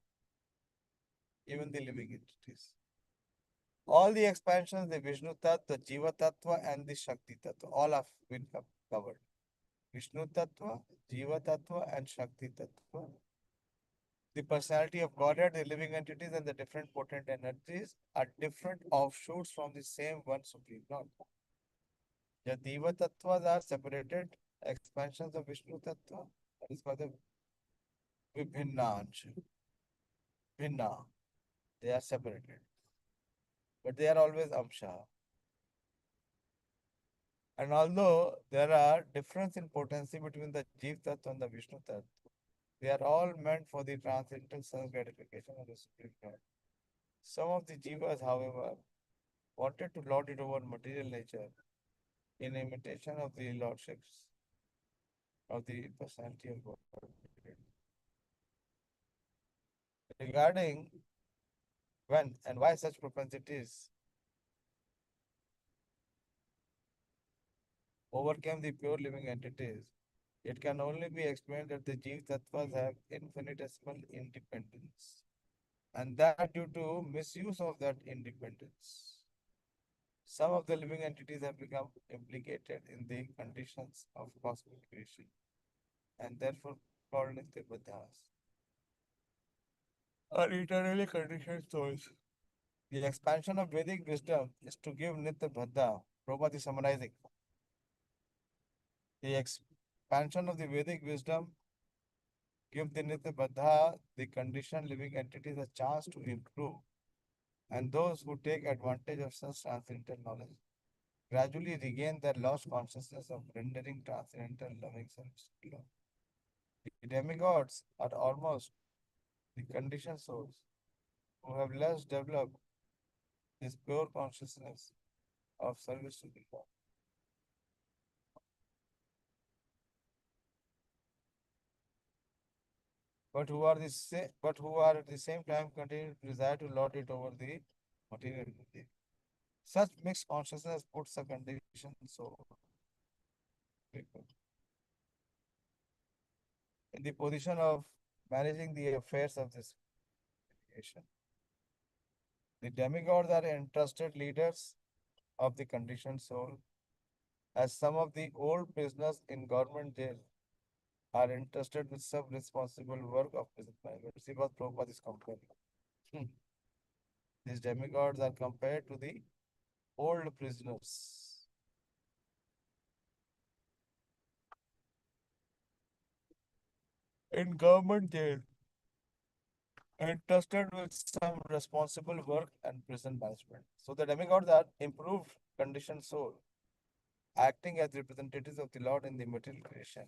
Even the living entities. All the expansions, the Vishnu Tattva, the Jiva Tattva, and the Shakti Tattva, all have been covered. Vishnu Tattva, Jiva Tattva, and Shakti Tattva. The personality of Godhead, the living entities, and the different potent energies are different offshoots from the same one Supreme Lord. The Jiva Tattvas are separated expansions of Vishnu Tattva, that is called the Vibhinna Ansha. Bhinna, they are separated, but they are always Amsha. And although there are difference in potency between the Jiva Tattva and the Vishnu Tattva, they are all meant for the transcendental sense gratification of the Supreme Lord. Some of the Jivas, however, wanted to lord it over material nature in imitation of the lordships of the personality of God. Regarding when and why such propensities overcame the pure living entities, it can only be explained that the Jiva Tattvas have infinitesimal independence, and that due to misuse of that independence, some of the living entities have become implicated in the conditions of cosmic creation, and therefore called Nitya-Buddhas, or eternally conditioned souls. The expansion of Vedic wisdom is to give Nitya-Buddha, Prabhupada is summarizing. The expansion of the Vedic wisdom give the Nitya-Buddha, the conditioned living entities, a chance to improve And those who take advantage of such transcendental knowledge gradually regain their lost consciousness of rendering transcendental loving service to Lord. The demigods are almost the conditioned souls who have less developed this pure consciousness of service to the Lord. But who are at the same time continue to desire to lord it over the material world. Such mixed consciousness puts a conditioned soul people in the position of managing the affairs of this creation. The demigods are entrusted leaders of the conditioned soul, as some of the old prisoners in government jail are entrusted with some responsible work of prison management. See what Prabhupada is comparing. These demigods are compared to the old prisoners. In government jail, entrusted with some responsible work and prison management. So the demigods are improved conditioned soul, acting as representatives of the Lord in the material creation.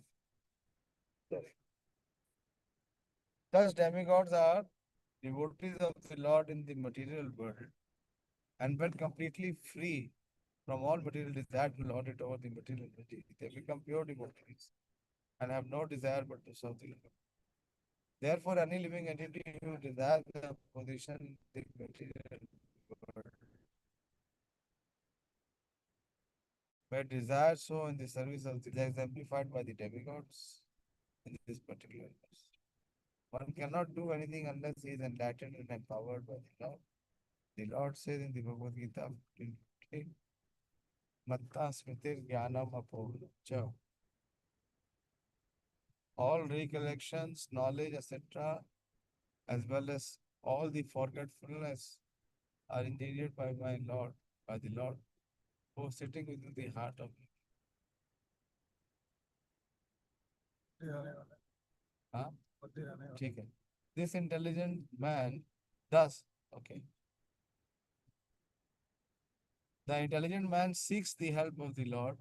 Thus, demigods are devotees of the Lord in the material world, and when completely free from all material desire to lord it over the material entity, they become pure devotees and have no desire but to serve the Lord. Therefore, any living entity who desires the position in the material world may desire so in the service of the exemplified by the demigods in this particular verse. One cannot do anything unless he is enlightened and empowered by the Lord. The Lord says in the Bhagavad Gita 15, Matta Smritir Jnanam Apocha. All recollections, knowledge, etc., as well as all the forgetfulness are engineered by my Lord, by the Lord, who is sitting within the heart of me. हाँ? ठीक है. This intelligent man thus, okay. The intelligent man seeks the help of the Lord.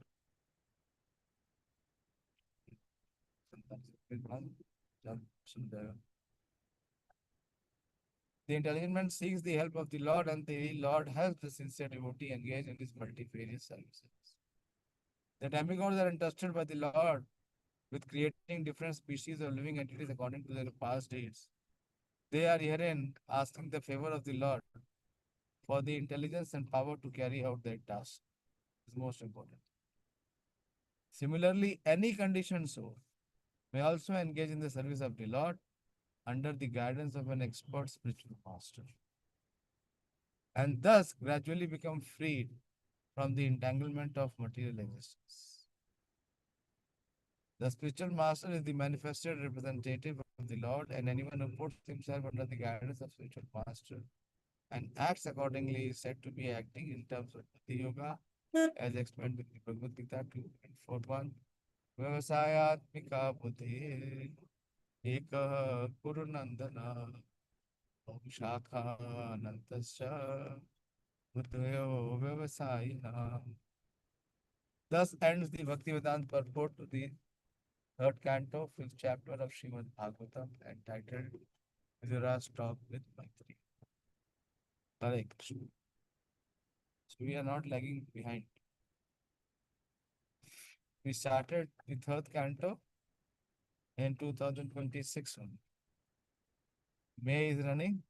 The intelligent man seeks the help of the Lord, and the Lord helps the sincere devotee engage in his multifarious services. The demigods are entrusted by the Lord with creating different species of living entities according to their past deeds. They are herein asking the favor of the Lord for the intelligence and power to carry out their task. Is most important. Similarly, any conditioned soul may also engage in the service of the Lord under the guidance of an expert spiritual master, and thus gradually become freed from the entanglement of material existence. The spiritual master is the manifested representative of the Lord, and anyone who puts himself under the guidance of spiritual master and acts accordingly is said to be acting in terms of Bhakti Yoga, as explained in the Bhagavad Gita 2.41. Vyavasayatmika buddhi ekah kuru nandana shakha anantasya buddhayo vyavasayina. Thus ends the Bhaktivedanta purport to the third canto, fifth chapter of Srimad Bhagavatam, entitled Vidura's Talk with Maitri. Hare Krishna. So we are not lagging behind. We started the third canto in 2026 only. May is running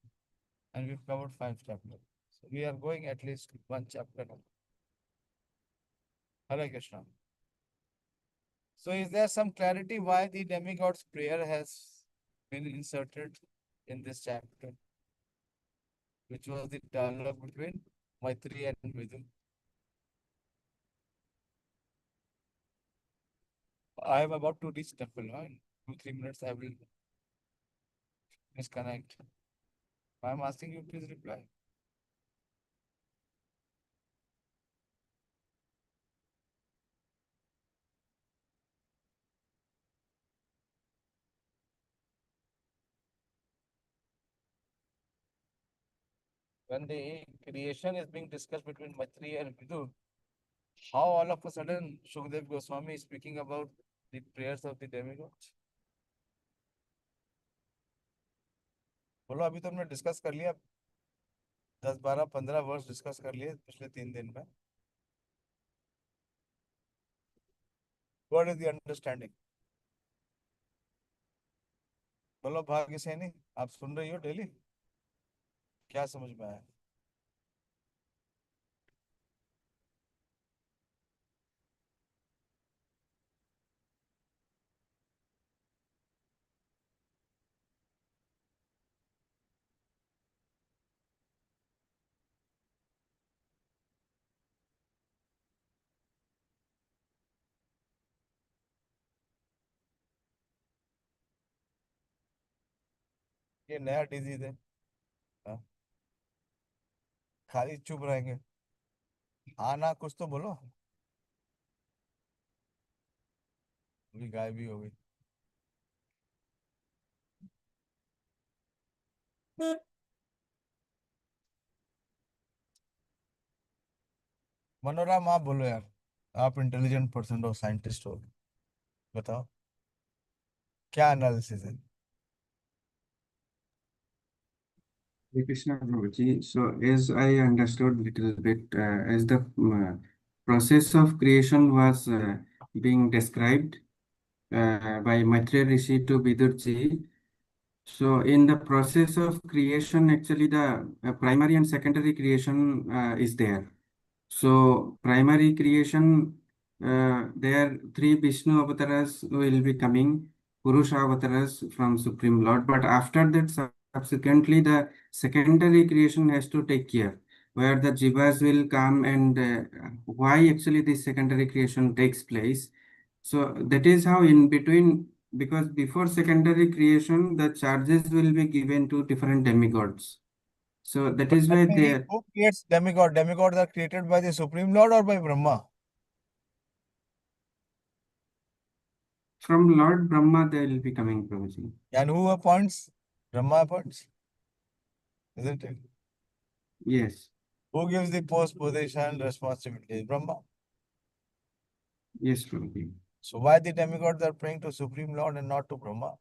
and we've covered 5 chapters. So we are going at least 1 chapter now. Hare Krishna. So is there some clarity why the demigod's prayer has been inserted in this chapter, which was the dialogue between Maitri and Vidu? I am about to reach temple. In 2-3 minutes I will disconnect. I am asking you, please reply. when the creation is being discussed between Maitreya and Vidur, how all of a sudden Shukdev Goswami is speaking about the prayers of the demigods? बोलो, अभी तो हमने discuss कर लिया, 10, 12, 15 वर्ष discuss कर लिए पिछले 3 दिन में. What is the understanding? बोलो भाग्य सैनी, आप सुन रही हो डेली? क्या समझ में आया? ये नया डिजीज है. हाँ? खाली चुप रहेंगे. हाँ ना, कुछ तो बोलो. अभी गायब भी हो गई. मनोरम, आप बोलो यार, आप इंटेलिजेंट पर्सन हो, साइंटिस्ट हो, बताओ क्या एनालिसिस है? Hare Krishna Prabhuji. So, as I understood little bit, as the process of creation was being described by Maitreya Rishi to Vidurji. So, in the process of creation, actually, the primary and secondary creation is there. So, primary creation, there three Vishnu avatars will be coming, Purusha avatars from Supreme Lord. But after that, subsequently, the secondary creation has to take care, where the jivas will come and why actually this secondary creation takes place. So that is how in between, because before secondary creation, the charges will be given to different demigods. So that But is let why me read, they who creates demigod? Demigods are created by the Supreme Lord or by Brahma? from Lord Brahma they will be coming, Prabhuji. And who appoints? Brahma appoints, isn't it? Yes, Who gives the post, position, responsibility? Brahma. yes, Prabhuji. So why the demigods are praying to Supreme Lord and not to Brahma?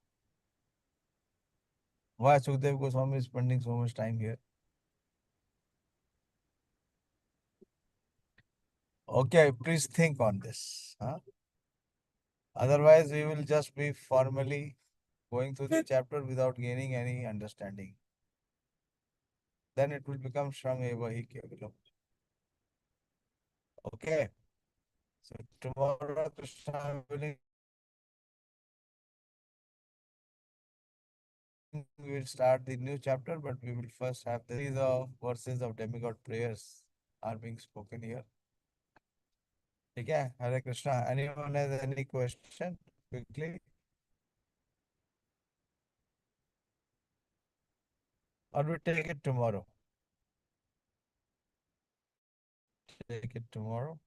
Why Sukdev Goswami is spending so much time here? Okay, please think on this. Huh? Otherwise, we will just be formally going through the chapter without gaining any understanding. Then it will become Shrang Eva Hi Kevalam. Okay. So tomorrow, Krishna willing, we will start the new chapter, but we will first have the verses of demigod prayers are being spoken here. Okay, Hare Krishna. Anyone has any question quickly? Or we take it tomorrow? Take it tomorrow.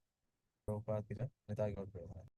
Prabhupada, Nitai Gaur Prabhupada.